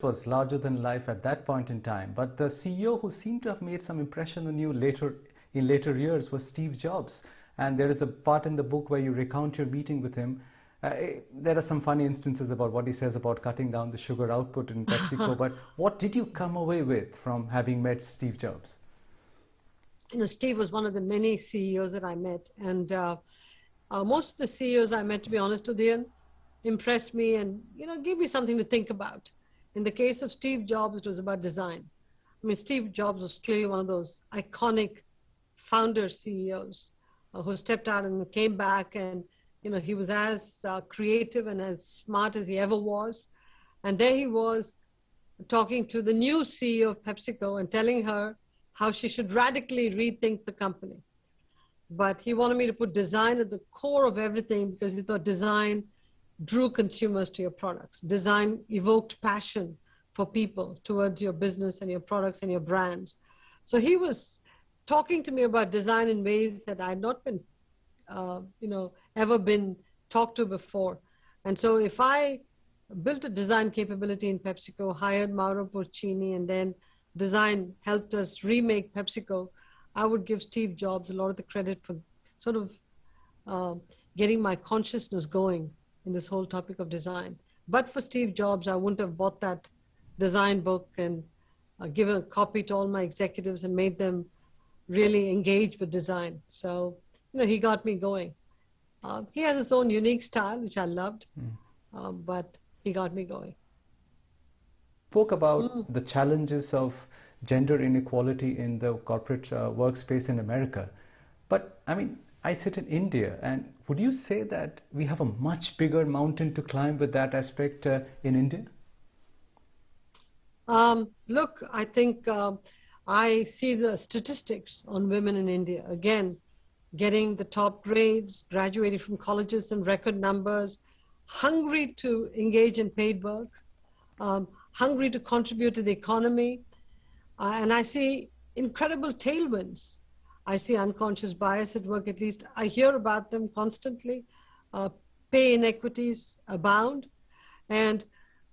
was larger than life at that point in time, but the CEO who seemed to have made some impression on you in later years was Steve Jobs. And there is a part in the book where you recount your meeting with him. There are some funny instances about what he says about cutting down the sugar output in PepsiCo, but what did you come away with from having met Steve Jobs? You know, Steve was one of the many CEOs that I met, and most of the CEOs I met, to be honest with you, impressed me and, gave me something to think about. In the case of Steve Jobs, it was about design. I mean, Steve Jobs was clearly one of those iconic founder CEOs who stepped out and came back, and he was as creative and as smart as he ever was. And there he was talking to the new CEO of PepsiCo and telling her how she should radically rethink the company. But he wanted me to put design at the core of everything because he thought design drew consumers to your products. Design evoked passion for people towards your business and your products and your brands. So he was talking to me about design in ways that I had not been, ever been talked to before. And so if I built a design capability in PepsiCo, hired Mauro Porcini, and then design helped us remake PepsiCo, I would give Steve Jobs a lot of the credit for sort of getting my consciousness going in this whole topic of design. But for Steve Jobs, I wouldn't have bought that design book and given a copy to all my executives and made them really engage with design. So, he got me going. He has his own unique style, which I loved, but he got me going. Spoke about the challenges of gender inequality in the corporate workspace in America. But, I mean, I sit in India, and would you say that we have a much bigger mountain to climb with that aspect in India? Look, I think I see the statistics on women in India. Again, getting the top grades, graduating from colleges in record numbers, hungry to engage in paid work, hungry to contribute to the economy. And I see incredible tailwinds. I see unconscious bias at work, at least I hear about them constantly. Pay inequities abound. And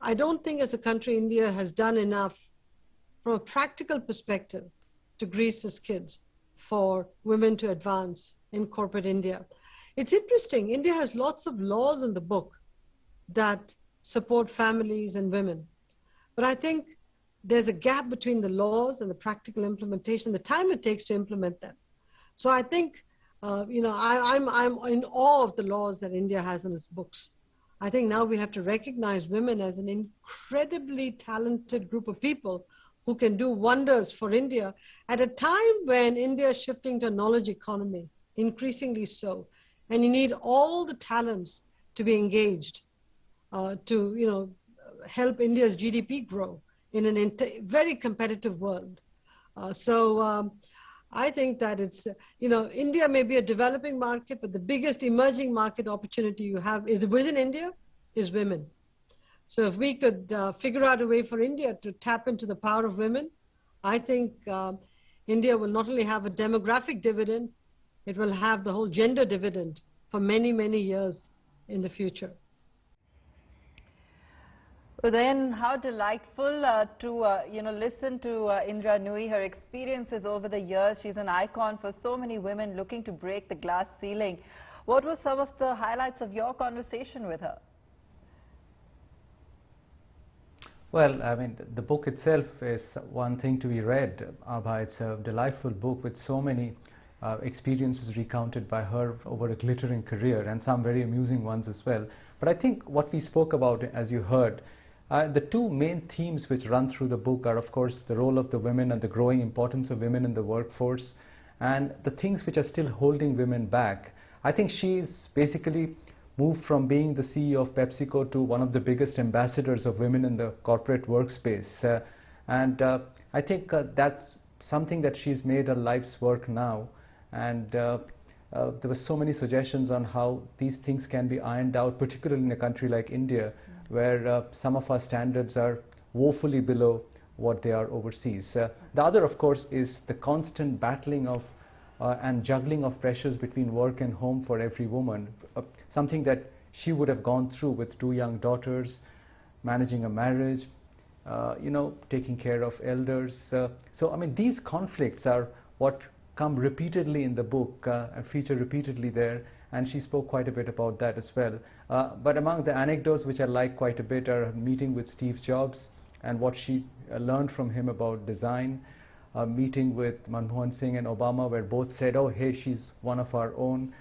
I don't think as a country, India has done enough from a practical perspective to grease the skids for women to advance in corporate India. It's interesting, India has lots of laws in the book that support families and women. But I think there's a gap between the laws and the practical implementation, the time it takes to implement them. So I think, I'm in awe of the laws that India has in its books. I think now we have to recognize women as an incredibly talented group of people who can do wonders for India at a time when India is shifting to a knowledge economy, increasingly so. And you need all the talents to be engaged to, help India's GDP grow in a very competitive world. I think that it's, India may be a developing market, but the biggest emerging market opportunity you have within India is women. So if we could figure out a way for India to tap into the power of women, I think India will not only have a demographic dividend, it will have the whole gender dividend for many, many years in the future. So then, how delightful to listen to Indra Nooyi, her experiences over the years. She's an icon for so many women looking to break the glass ceiling. What were some of the highlights of your conversation with her? Well, I mean, the book itself is one thing to be read, Abha. It's a delightful book with so many experiences recounted by her over a glittering career, and some very amusing ones as well. But I think what we spoke about, as you heard, the two main themes which run through the book are, of course, the role of the women and the growing importance of women in the workforce, and the things which are still holding women back. I think she's basically moved from being the CEO of PepsiCo to one of the biggest ambassadors of women in the corporate workspace. I think that's something that she's made her life's work now. And there were so many suggestions on how these things can be ironed out, particularly in a country like India, where some of our standards are woefully below what they are overseas. The other, of course, is the constant battling of and juggling of pressures between work and home for every woman, something that she would have gone through with two young daughters, managing a marriage, you know, taking care of elders. So, I mean, these conflicts are what come repeatedly in the book and feature repeatedly there, and she spoke quite a bit about that as well. But among the anecdotes which I like quite a bit are meeting with Steve Jobs and what she learned from him about design, meeting with Manmohan Singh and Obama, where both said, oh, hey, she's one of our own.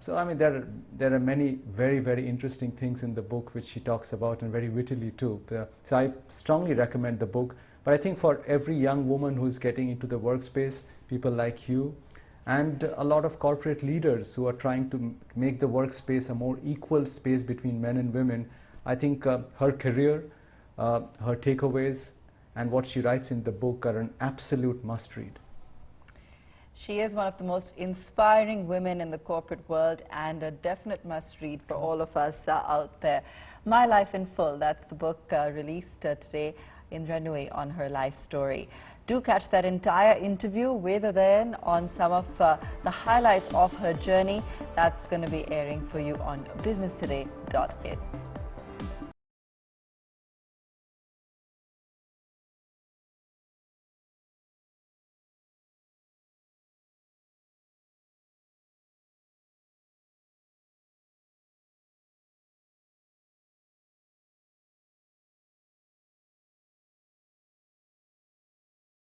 So, I mean, there are many very, very interesting things in the book which she talks about, and very wittily too. So I strongly recommend the book. But I think for every young woman who's getting into the workspace, people like you, and a lot of corporate leaders who are trying to make the workspace a more equal space between men and women, I think her career, her takeaways, and what she writes in the book are an absolute must-read. She is one of the most inspiring women in the corporate world, and a definite must-read for all of us out there. My Life in Full, that's the book released today. Indra Nooyi on her life story. Do catch that entire interview with her then on some of the highlights of her journey. That's going to be airing for you on businesstoday.in.